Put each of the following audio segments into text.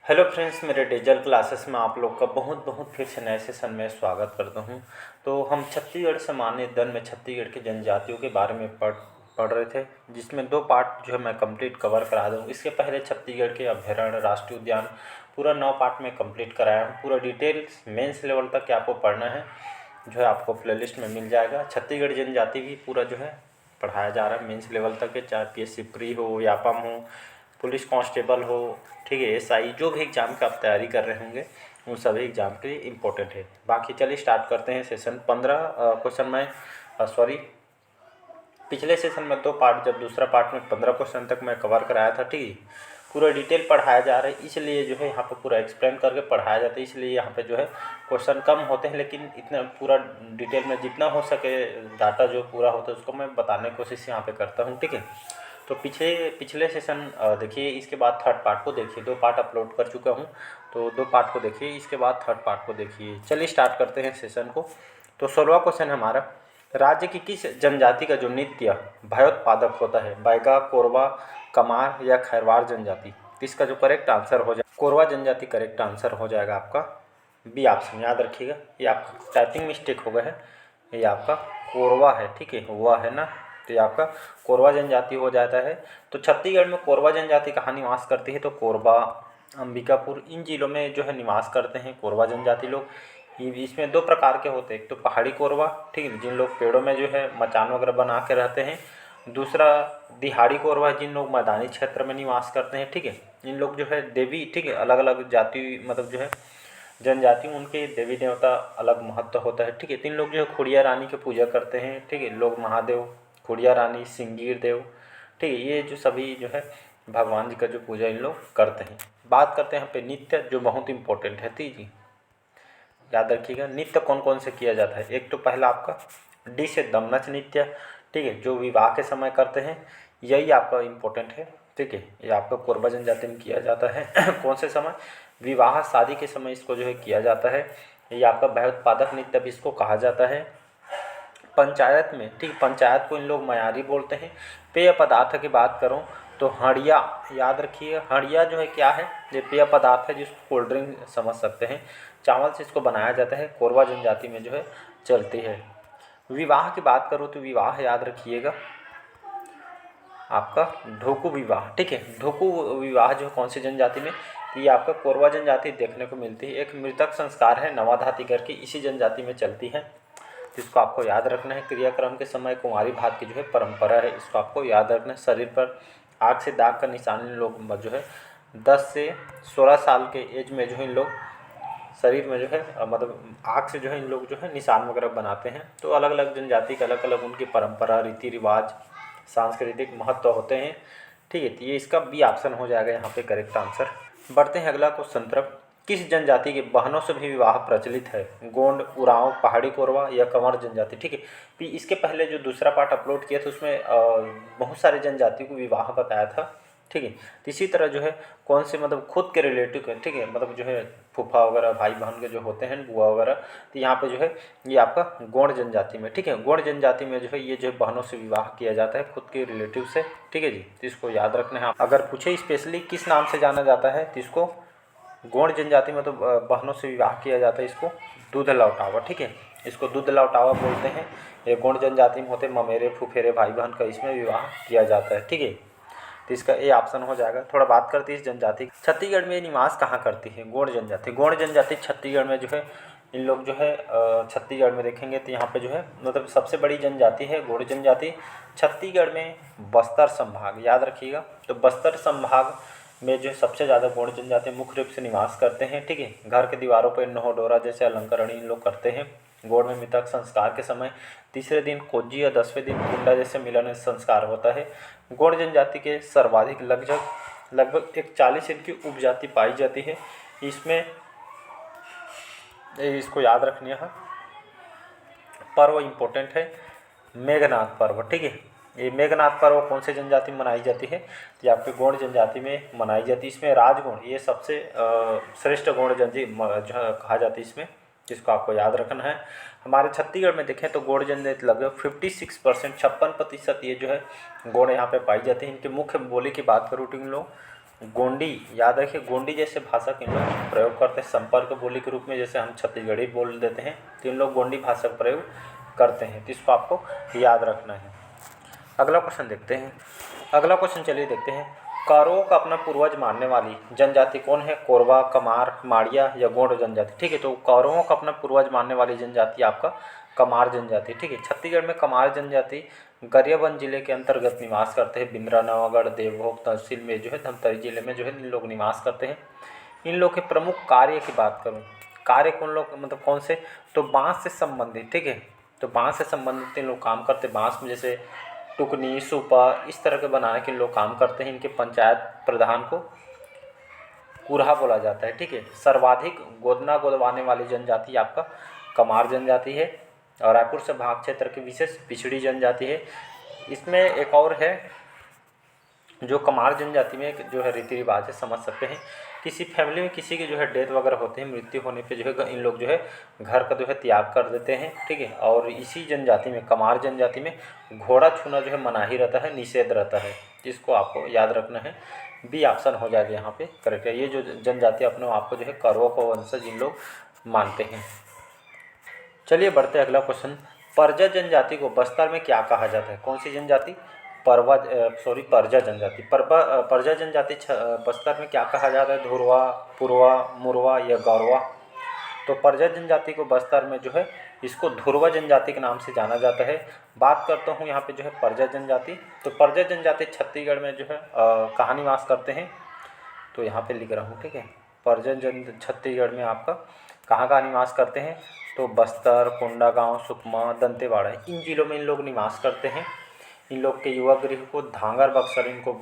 Hello friends, मेरे digital classes में आप लोग का बहुत बहुत फिर से नए सेशन में स्वागत करता हूं। तो हम छत्तीसगढ़ सामान्य दल में छत्तीसगढ़ की जनजातियों के बारे में पढ़ रहे थे, जिसमें दो पार्ट जो है मैं कंप्लीट कवर करा दूँ। इसके पहले छत्तीसगढ़ के अभ्यारण्य, राष्ट्रीय उद्यान पूरा 9 पार्ट में कंप्लीट कराया हूँ। पूरा डिटेल्स मेंस लेवल तक क्या आपको पढ़ना है जो है आपको प्लेलिस्ट में मिल जाएगा। छत्तीसगढ़ जनजाति भी पूरा जो है पढ़ाया जा रहा है मेंस लेवल तक है, चाहे पीएससी प्री हो, यापम हो, पुलिस कांस्टेबल हो, ठीक है, एसआई, जो भी एग्ज़ाम का आप तैयारी कर रहे होंगे उन सभी एग्ज़ाम के लिए इम्पोर्टेंट है। बाकी चलिए स्टार्ट करते हैं सेशन 15 क्वेश्चन में सॉरी पिछले सेशन में 2 पार्ट, जब दूसरा पार्ट में 15 क्वेश्चन तक मैं कवर कराया था, ठीक है। पूरा डिटेल पढ़ाया जा रहा है, इसलिए जो है यहाँ पे पूरा एक्सप्लेन करके पढ़ाया जाता है, इसलिए यहाँ पे जो है क्वेश्चन कम होते हैं, लेकिन इतना पूरा डिटेल में जितना हो सके डाटा जो पूरा होता है उसको मैं बताने की कोशिश यहाँ पे करता हूँ, ठीक है। तो पिछले सेशन देखिए, इसके बाद थर्ड पार्ट को देखिए। 2 पार्ट अपलोड कर चुका हूँ, तो 2 पार्ट को देखिए, इसके बाद थर्ड पार्ट को देखिए। चलिए स्टार्ट करते हैं सेशन को। तो 16वां क्वेश्चन है हमारा, राज्य की किस जनजाति का जो नृत्य भयोत्पादक होता है? बाइका, कोरवा, कमार या खैरवार जनजाति? इसका जो करेक्ट आंसर हो जाए कोरवा जनजाति करेक्ट आंसर हो जाएगा आपका बी ऑप्शन। याद रखिएगा, ये आपका टाइपिंग मिस्टेक हो गया है, ये आपका कोरवा है, ठीक है, हुआ है ना, तो ये आपका कोरवा जनजाति हो जाता है। तो छत्तीसगढ़ में कोरवा जनजाति कहाँ निवास करती है? तो कोरबा, अंबिकापुर, इन जिलों में जो है निवास करते हैं कोरवा जनजाति लोग। इसमें 2 प्रकार के होते हैं, एक तो पहाड़ी कोरवा, ठीक है, जिन लोग पेड़ों में जो है मचान वगैरह बना के रहते हैं। दूसरा दिहाड़ी कोरवा, जिन लोग मैदानी क्षेत्र में निवास करते हैं, ठीक है। इन लोग जो है देवी, ठीक है, अलग अलग जाति मतलब जो है जनजाति, उनके देवी देवता अलग महत्व होता है, ठीक है। 3 लोग जो है खुड़िया रानी की पूजा करते हैं, ठीक है, लोग महादेव, खुड़िया रानी, सिंगीर देव, ठीक है, ये जो सभी जो है भगवान जी का जो पूजा इन लोग करते हैं। बात करते हैं यहाँ पे नृत्य, जो बहुत इंपॉर्टेंट है, जी याद रखिएगा। नृत्य कौन कौन से किया जाता है? एक तो पहला आपका डी से दमनच नृत्य, ठीक है, जो विवाह के समय करते हैं, यही आपका इम्पोर्टेंट है, ठीक है। ये आपका कोरबा जनजाति में किया जाता है कौन से समय? विवाह शादी के समय इसको जो है किया जाता है। ये आपका भयोत्पादक नृत्य भी इसको कहा जाता है। पंचायत में, ठीक, पंचायत को इन लोग मयारी बोलते हैं। पेय पदार्थ की बात करूं तो हड़िया, याद रखिए, हड़िया जो है क्या है? ये पेय पदार्थ है जिसको कोल्ड ड्रिंक समझ सकते हैं। चावल से इसको बनाया जाता है, कोरवा जनजाति में जो है चलती है। विवाह की बात करूँ तो विवाह याद रखिएगा आपका ढोकू विवाह, ठीक है। ढोकू विवाह जो कौन सी जनजाति में? ये आपका कोरवा जनजाति देखने को मिलती है। एक मृतक संस्कार है नवाधाती करके, इसी जनजाति में चलती है, जिसको आपको याद रखना है। क्रियाक्रम के समय कुंवारी भात की जो है परंपरा है, इसको आपको याद रखना है। शरीर पर आग से दाग का निशान इन लोग जो है 10 से 16 साल के एज में जो है इन लोग शरीर में जो है मतलब आग से जो है इन लोग जो है निशान वगैरह बनाते हैं। तो अलग अलग जनजाति के अलग अलग उनकी परंपरा, रीति रिवाज, सांस्कृतिक महत्व होते हैं, ठीक है। तो ये इसका बी ऑप्शन हो जाएगा यहाँ पे करेक्ट आंसर। बढ़ते हैं अगला क्वेश्चन तरफ। किस जनजाति के बहनों से भी विवाह प्रचलित है? गोंड, उरांव, पहाड़ी कोरवा या कंवर जनजाति, ठीक है। फिर इसके पहले जो दूसरा पार्ट अपलोड किया था उसमें बहुत सारे जनजातियों को विवाह बताया था, ठीक है। तो इसी तरह जो है कौन से मतलब खुद के रिलेटिव, ठीक है, मतलब जो है फूफा वगैरह, भाई बहन के जो होते हैं, बुआ वगैरह, तो यहाँ पे जो है ये आपका गोंड जनजाति में, ठीक है, गोंड जनजाति में जो है ये जो है बहनों से विवाह किया जाता है, खुद के रिलेटिव से, ठीक है जी। तो इसको याद रखना है। अगर पूछे स्पेशली किस नाम से जाना जाता है, तो इसको गोंड जनजाति में तो बहनों से विवाह किया जाता है, इसको दूध लौटावा, ठीक है, इसको दूध लौटावा बोलते हैं। ये गोंड जनजाति में होते ममेरे, फुफेरे, भाई बहन का इसमें विवाह किया जाता है, ठीक है। तो इसका ए ऑप्शन हो जाएगा। थोड़ा बात करते हैं इस जनजाति। छत्तीसगढ़ में निवास कहाँ करती है? गोंड जनजाति। गोंड जनजाति छत्तीसगढ़ में जो है इन लोग जो है छत्तीसगढ़ में देखेंगे तो यहाँ पे जो है मतलब सबसे बड़ी जनजाति है गोंड जनजाति। छत्तीसगढ़ में बस्तर संभाग, याद रखिएगा, तो बस्तर संभाग में जो है सबसे ज़्यादा गोंड जनजाति मुख्य रूप से निवास करते हैं, ठीक है। घर के दीवारों पर नोह डोरा जैसे अलंकरण इन लोग करते हैं। गोंड में मृतक संस्कार के समय तीसरे दिन कोज्जी या 10वें दिन कुंडा जैसे मिलन संस्कार होता है। गोंड जनजाति के सर्वाधिक लगभग एक 40 इनकी उपजाति पाई जाती है। इसमें इसको याद रखना है, पर्व इम्पोर्टेंट है, मेघनाथ पर्व, ठीक है। ये मेघनाथ पर्व कौन से जनजाति में मनाई जाती है? तो ये आपके गोंड जनजाति में मनाई जाती है। इसमें राजगोंड ये सबसे श्रेष्ठ गोंड जनजाति जो कहा जाती है इसमें, जिसको आपको याद रखना है। हमारे छत्तीसगढ़ में देखें तो गोंड जनजाति लगभग 56%, 56% ये जो है गोंड यहाँ पे पाई जाती है। इनकी मुख्य बोली की बात करूँ तो इन लोग गोंडी, याद रखिए गोंडी जैसे भाषा के इन लोग प्रयोग करते हैं संपर्क बोली के रूप में। जैसे हम छत्तीसगढ़ी बोल देते हैं तो इन लोग गोंडी भाषा का प्रयोग करते हैं, तो इसको आपको याद रखना है। अगला क्वेश्चन देखते हैं। अगला क्वेश्चन चलिए देखते हैं। कारों का अपना पूर्वज मानने वाली जनजाति कौन है? कोरवा, कमार, माड़िया या गोंड जनजाति। ठीक है, तो कौरवों का अपना पूर्वज मानने वाली जनजाति आपका कमार जनजाति। ठीक है, छत्तीसगढ़ में कमार जनजाति गरियाबंद जिले के अंतर्गत निवास करते हैं। बिंद्रा, नवागढ़, देवभोग तहसील में जो है धमतरी जिले में जो है इन लोग निवास करते हैं। इन लोग के प्रमुख कार्य की बात करूँ, कार्य कौन लोग मतलब कौन से? तो बाँस से संबंधित। ठीक है, तो बाँस से संबंधित इन लोग काम करते हैं। बाँस में जैसे टुकनी, सूपा इस तरह के बनाने के लोग काम करते हैं। इनके पंचायत प्रधान को कुरहा बोला जाता है। ठीक है, सर्वाधिक गोदना गोदवाने वाली जनजाति आपका कमार जनजाति है और रायपुर से भाग क्षेत्र की विशेष पिछड़ी जनजाति है। इसमें एक और है जो कमार जनजाति में जो है रीति रिवाज है, समझ सकते हैं। किसी फैमिली में किसी की जो है डेथ वगैरह होते हैं, मृत्यु होने पे जो है इन लोग जो है घर का जो है त्याग कर देते हैं। ठीक है, और इसी जनजाति में कमार जनजाति में घोड़ा छूना जो है मनाही रहता है, निषेध रहता है। इसको आपको याद रखना है। बी ऑप्शन हो जाएगा यहाँ पे करेक्ट है। ये जो जनजाति अपने आप को जो है कौरवों को वंशज इन लोग मानते हैं। चलिए बढ़ते हैं अगला क्वेश्चन। परजा जनजाति को बस्तर में क्या कहा जाता है? कौन सी जनजाति? परजा जनजाति। परजा जनजाति बस्तर में क्या कहा जाता है? धुरवा, पुरवा, मुरवा या गौरवा। तो परजा जनजाति को बस्तर में जो है इसको धुरवा जनजाति के नाम से जाना जाता है। बात करता हूँ यहाँ पे जो है परजा जनजाति। तो परजा जनजाति छत्तीसगढ़ में जो है कहाँ निवास करते हैं? तो यहाँ पे लिख रहा हूँ। ठीक है, परजा जन छत्तीसगढ़ में आपका कहाँ कहाँ निवास करते हैं? तो बस्तर, कोंडागांव, सुकमा, दंतेवाड़ा इन जिलों में इन लोग निवास करते हैं। इन लोग के युवा गृह को धांगर बक्सर इनको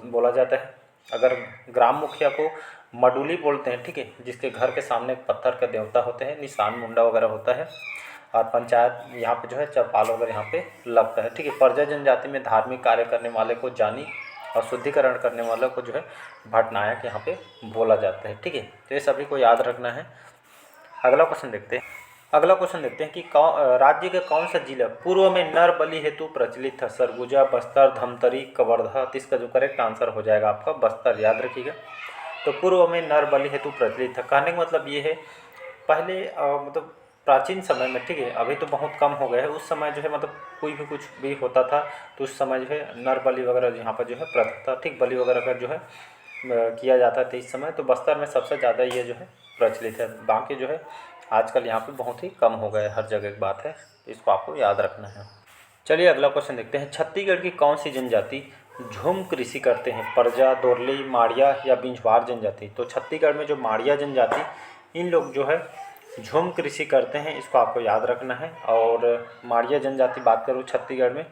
बोला जाता है। अगर ग्राम मुखिया को मडुली बोलते हैं। ठीक है, जिसके घर के सामने एक पत्थर का देवता होते हैं, निशान मुंडा वगैरह होता है और पंचायत यहाँ पे जो है चौपाल वगैरह यहाँ पे लगता है। ठीक है, परजा जनजाति में धार्मिक कार्य करने वाले को जानी और शुद्धिकरण करने वाले को जो है भटनायक यहाँ पे बोला जाता है। ठीक है, तो ये सभी को याद रखना है। अगला क्वेश्चन देखते हैं। अगला क्वेश्चन देखते हैं कि राज्य के कौन सा जिला पूर्व में नर बलि हेतु प्रचलित था? सरगुजा, बस्तर, धमतरी, कवर्धा। तो इसका जो करेक्ट आंसर हो जाएगा आपका बस्तर, याद रखिएगा। तो पूर्व में नर बलि हेतु प्रचलित था, कहने का मतलब ये है पहले मतलब प्राचीन समय में। ठीक है, अभी तो बहुत कम हो गया है। उस समय जो है मतलब कोई भी कुछ भी होता था तो उस समय जो है नर बलि वगैरह यहाँ पर जो है प्रथा था। ठीक, बलि वगैरह का जो है किया जाता था इस समय। तो बस्तर में सबसे ज़्यादा ये जो है प्रचलित है। बाकी जो है आजकल यहाँ पे बहुत ही कम हो गए, हर जगह की बात है, इसको आपको याद रखना है। चलिए अगला क्वेश्चन देखते हैं। छत्तीसगढ़ की कौन सी जनजाति झूम कृषि करते हैं? परजा, दोरली, माड़िया या बिंझवार जनजाति। तो छत्तीसगढ़ में जो माड़िया जनजाति इन लोग जो है झूम कृषि करते हैं, इसको आपको याद रखना है। और माड़िया जनजाति बात करूँ छत्तीसगढ़ में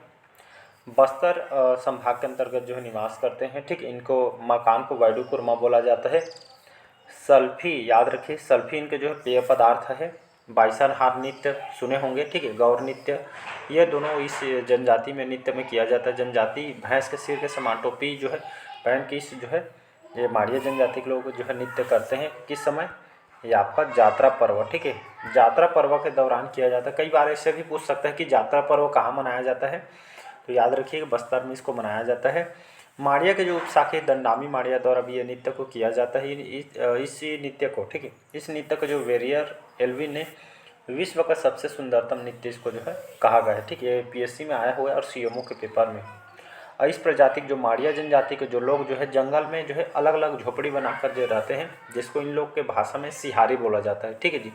बस्तर संभाग के अंतर्गत जो है निवास करते हैं। ठीक, इनको मकान को वैडू कुरमा बोला जाता है। सल्फी, याद रखिए सल्फी इनके जो है पेय पदार्थ है। बाइसन हार नृत्य सुने होंगे। ठीक है, गौर नृत्य, ये दोनों इस जनजाति में नृत्य में किया जाता है। जनजाति भैंस के सिर के समान टोपी जो है पहन के इस जो है ये माड़िया जनजाति के लोग जो है नृत्य करते हैं। किस समय? ये आपका यात्रा पर्व। ठीक है, यात्रा पर्व के दौरान किया जाता है। कई बार ऐसे भी पूछ सकता है कि यात्रा पर्व कहाँ मनाया जाता है? तो याद रखिए बस्तर में इसको मनाया जाता है। माड़िया के जो उपशाखी दंडामी माड़िया द्वारा भी ये नृत्य को किया जाता है। इस नृत्य को, ठीक है, इस नृत्य को जो वेरियर एल्विन ने विश्व का सबसे सुंदरतम नृत्य इसको जो है कहा गया है। ठीक है, ये पीएससी में आया हुआ है और सीएमओ के पेपर में। और इस प्रजाति जो माड़िया जनजाति के जो लोग जो है जंगल में जो है अलग अलग झोपड़ी बनाकर जो रहते हैं, जिसको इन लोग के भाषा में सिहारी बोला जाता है। ठीक है जी,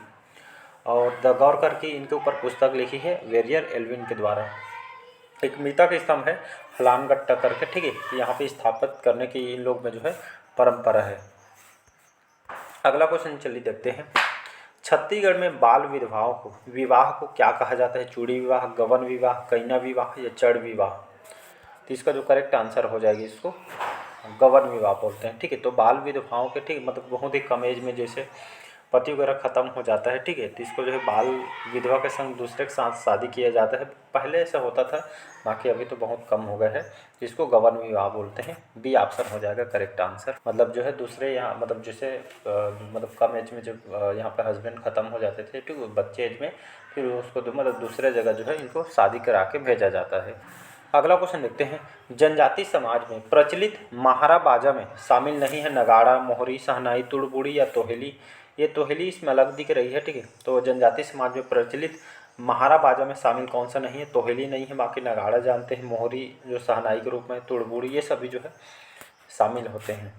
और द गौर करके इनके ऊपर पुस्तक लिखी है वेरियर एल्विन के द्वारा। एक मृतक स्तंभ है हलानगट्टा करके। ठीक है, यहाँ पे स्थापित करने की इन लोग में जो है परंपरा है। अगला क्वेश्चन चलिए देखते हैं। छत्तीसगढ़ में बाल विवाह को क्या कहा जाता है? चूड़ी विवाह, गवन विवाह, कन्या विवाह या चढ़ विवाह। तो इसका जो करेक्ट आंसर हो जाएगी इसको गवन विवाह बोलते हैं। ठीक है, तो बाल विधवाओं के ठीक मतलब बहुत ही कम एज में जैसे पति वगैरह ख़त्म हो जाता है। ठीक है, तो इसको जो है बाल विधवा के संग दूसरे के साथ शादी किया जाता है। पहले ऐसा होता था, बाकी अभी तो बहुत कम हो गया है। इसको गवन विवाह बोलते हैं। बी ऑप्शन हो जाएगा करेक्ट आंसर। मतलब जो है दूसरे यहाँ मतलब जैसे मतलब कम एज में जब यहाँ पे हस्बैंड ख़त्म हो जाते थे, ठीक है, बच्चे एज में, फिर उसको मतलब दूसरे जगह जो है इनको शादी करा के भेजा जाता है। अगला क्वेश्चन देखते हैं, जनजाति समाज में प्रचलित महारा बाजा में शामिल नहीं है नगाड़ा, मोहरी, शहनाई, तुड़बुड़ी या तोहेली। ये तोहेली इसमें अलग दिख रही है, ठीक है। तो जनजाति समाज में प्रचलित महारा बाजा में शामिल कौन सा नहीं है? तोहेली नहीं है, बाकी नगाड़ा जानते हैं, मोहरी जो शहनाई के रूप में, तुड़बुड़ी, ये सभी जो है शामिल होते हैं।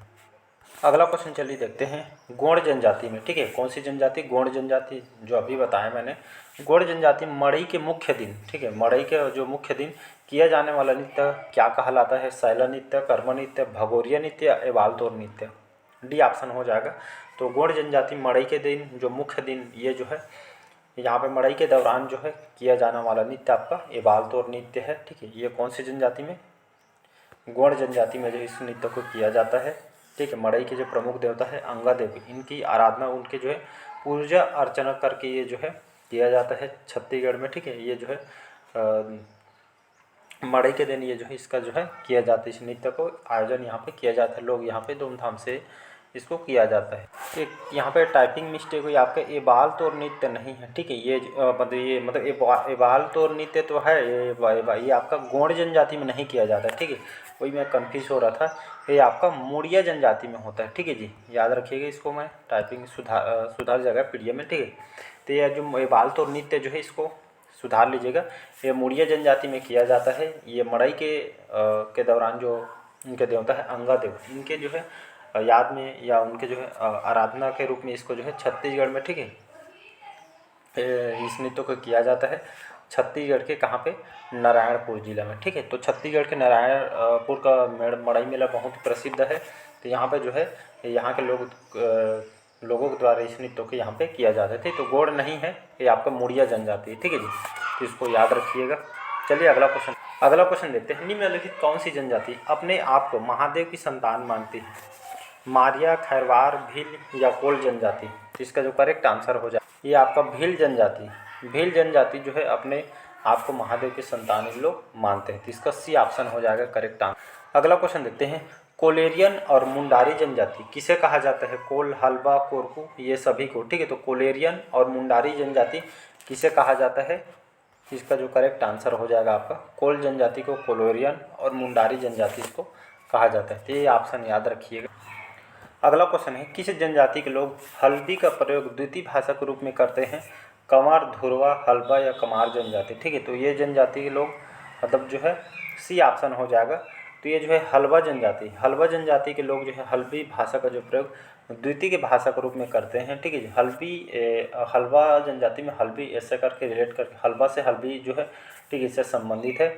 अगला क्वेश्चन चलिए देखते हैं, गोंड जनजाति में, ठीक है, कौन सी जनजाति? गोंड जनजाति, जो अभी बताया मैंने। गोंड जनजाति मड़ई के मुख्य दिन, ठीक है, मड़ई के जो मुख्य दिन किया जाने वाला नृत्य क्या कहलाता है? सैला नृत्य, कर्म नृत्य, भगोरिया नृत्य या एबालतोर नृत्य। डी ऑप्शन हो जाएगा। तो गोंड जनजाति मड़ई के दिन, जो मुख्य दिन, ये जो है यहाँ पे मड़ई के दौरान जो है किया जाने वाला नृत्य आपका एबालतोर नृत्य है, ठीक है। ये कौन सी जनजाति में? गोंड जनजाति में जो इस नृत्य को किया जाता है, ठीक है। मड़ई के जो प्रमुख देवता है अंगा देवी, इनकी आराधना, उनके जो है पूजा अर्चना करके ये जो है किया जाता है छत्तीसगढ़ में, ठीक है। ये जो है मड़ई के दिन ये जो है इसका जो है किया जाता है, इस नृत्य को आयोजन यहाँ पे किया जाता है, लोग यहाँ पे धूमधाम से इसको किया जाता है। एक यहाँ पे टाइपिंग मिस्टेक हुई, आपका एबालतोर नृत्य नहीं है, ठीक है। ये मतलब एबालतोर नृत्य तो है, ये आपका गोंड जनजाति में नहीं किया जाता है, ठीक है। वही मैं कन्फ्यूज हो रहा था, ये आपका मुड़िया जनजाति में होता है, ठीक है जी, याद रखिएगा इसको, मैं टाइपिंग सुधार जाएगा पीडीएफ में, ठीक है। तो यह जो एबालतोर नृत्य जो है इसको सुधार लीजिएगा, ये मुड़िया जनजाति में किया जाता है। ये मड़ई के दौरान जो इनके देवता है अंगा देव, इनके जो है याद में या उनके जो है आराधना के रूप में इसको जो है छत्तीसगढ़ में, ठीक है, इस नृत्य को किया जाता है छत्तीसगढ़ के कहाँ पे? नारायणपुर जिला में, ठीक है। तो छत्तीसगढ़ के नारायणपुर का मड़ई मेला बहुत प्रसिद्ध है। तो यहाँ पे जो है यहाँ के लोगों के द्वारा इस नृत्य को यहाँ पे किया जाता है। तो गोंड नहीं है, ये आपका मुड़िया जनजाति है, ठीक है जी, तो इसको याद रखिएगा। चलिए अगला क्वेश्चन देखते हैं, निम्नलिखित कौन सी जनजाति अपने आप को महादेव की संतान मानती है? मारिया, खैरवार, भील या कोल जनजाति। इसका जो करेक्ट आंसर हो जाए ये आपका भील जनजाति जो है अपने आप को महादेव के संतान इन लोग मानते हैं। तो इसका सी ऑप्शन हो जाएगा करेक्ट आंसर। अगला क्वेश्चन देखते हैं, कोलेरियन और मुंडारी जनजाति किसे कहा जाता है? कोल, हलबा, कोरकू, ये सभी को, ठीक है। तो कोलेरियन और मुंडारी जनजाति किसे कहा जाता है? इसका जो करेक्ट आंसर हो जाएगा आपका कोल जनजाति को कोलेरियन और मुंडारी जनजाति इसको कहा जाता है। तो ये ऑप्शन याद रखिएगा। अगला क्वेश्चन है, किस जनजाति के लोग हल्दी का प्रयोग द्वितीय भाषा के रूप में करते हैं? कंवर, धुरवा, हलबा या कमार जनजाति, ठीक है। तो ये जनजाति के लोग मतलब जो है सी ऑप्शन हो जाएगा। तो ये जो है हलबा जनजाति के लोग जो है हल्बी भाषा का जो प्रयोग द्वितीय भाषा के रूप में करते हैं, ठीक है। हलबा जनजाति में हल्बी ऐसे करके रिलेट करके हलबा से हल्बी जो है, ठीक है, इससे संबंधित है।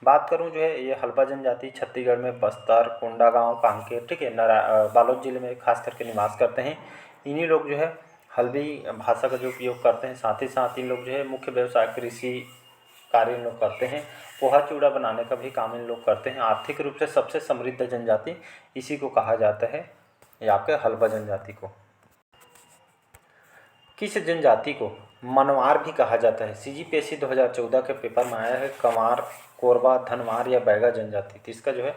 बात करूं जो है ये हलबा जनजाति छत्तीसगढ़ में बस्तर, कोंडागांव, कांकेर, ठीक है, बालोद जिले में खास करके निवास करते हैं। इन्हीं लोग जो है हल्बी भाषा का जो उपयोग करते हैं। साथ ही साथ इन लोग जो है मुख्य व्यवसाय कृषि कार्य इन लोग करते हैं। पोहा चूड़ा बनाने का भी काम इन लोग करते हैं। आर्थिक रूप से सबसे समृद्ध जनजाति इसी को कहा जाता है, ये आपके हलबा जनजाति को। किस जनजाति को मनवार भी कहा जाता है? सीजीपीएससी 2014 के पेपर में आया है, कंवार, कोरबा, धनवार या बैगा जनजाति। तो इसका जो है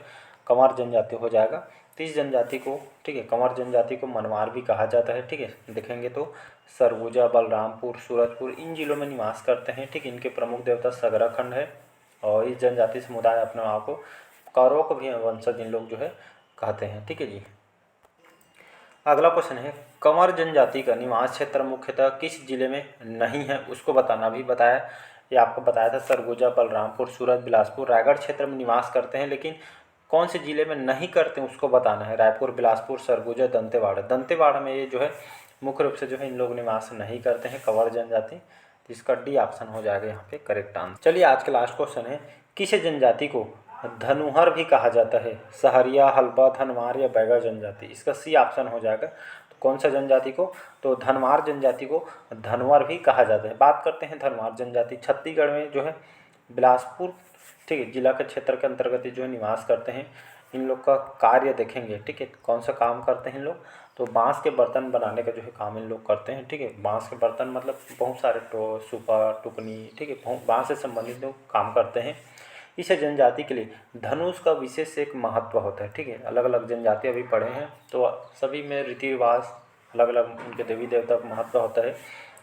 कंवार जनजाति हो जाएगा। तो इस जनजाति को, ठीक है, कंवार जनजाति को मनवार भी कहा जाता है, ठीक है। देखेंगे तो सरगुजा, बलरामपुर, सूरजपुर इन जिलों में निवास करते हैं, ठीक। इनके प्रमुख देवता सगराखंड है और इस जनजाति समुदाय अपने आप को कौरवों को भी वंशज इन लोग जो है कहते हैं, ठीक है जी। अगला क्वेश्चन है, कंवर जनजाति का निवास क्षेत्र मुख्यतः किस जिले में नहीं है उसको बताना भी बताया। ये आपको बताया था सरगुजा, बलरामपुर, सूरत, बिलासपुर, रायगढ़ क्षेत्र में निवास करते हैं, लेकिन कौन से जिले में नहीं करते उसको बताना है। रायपुर, बिलासपुर, सरगुजा, दंतेवाड़ा में ये जो है मुख्य रूप से जो है इन लोग निवास नहीं करते हैं कंवर जनजाति। तो इसका डी ऑप्शन हो जाएगा यहाँ पे करेक्ट आंसर। चलिए आज का लास्ट क्वेश्चन है, किस जनजाति को धनुहर भी कहा जाता है? सहरिया, हलबा, धनवार या बैगा जनजाति। इसका सी ऑप्शन हो जाएगा। तो कौन सा जनजाति को? तो धनवार जनजाति को धनवर भी कहा जाता है। बात करते हैं धनवार जनजाति छत्तीसगढ़ में जो है बिलासपुर, ठीक है, जिला के क्षेत्र के अंतर्गत जो है निवास करते हैं। इन लोग का कार्य देखेंगे, ठीक है, कौन सा काम करते हैं इन लोग? तो बांस के बर्तन बनाने का जो है काम इन लोग करते हैं, ठीक है। बांस के बर्तन मतलब बहुत सारे सुपा, टुकनी, ठीक है, बांस से संबंधित लोग काम करते हैं। इस जनजाति के लिए धनुष का विशेष एक महत्व होता है, ठीक है। अलग अलग जनजाति अभी पढ़े हैं तो सभी में रीति रिवाज अलग अलग उनके देवी देवता का महत्व होता है।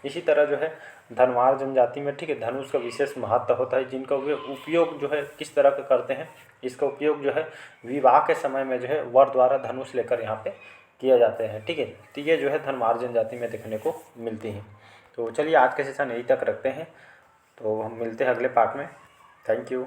इसी तरह जो है धनवार जनजाति में, ठीक है, धनुष का विशेष महत्व होता है, जिनका वे उपयोग जो है किस तरह का करते हैं, इसका उपयोग जो है विवाह के समय में जो है वर द्वारा धनुष लेकर यहाँ पे किया जाते हैं, ठीक है। तो ये जो है धनवार जनजाति में देखने को मिलती हैं। तो चलिए आज का सेशन यहीं तक रखते हैं, तो हम मिलते हैं अगले पार्ट में। Thank you.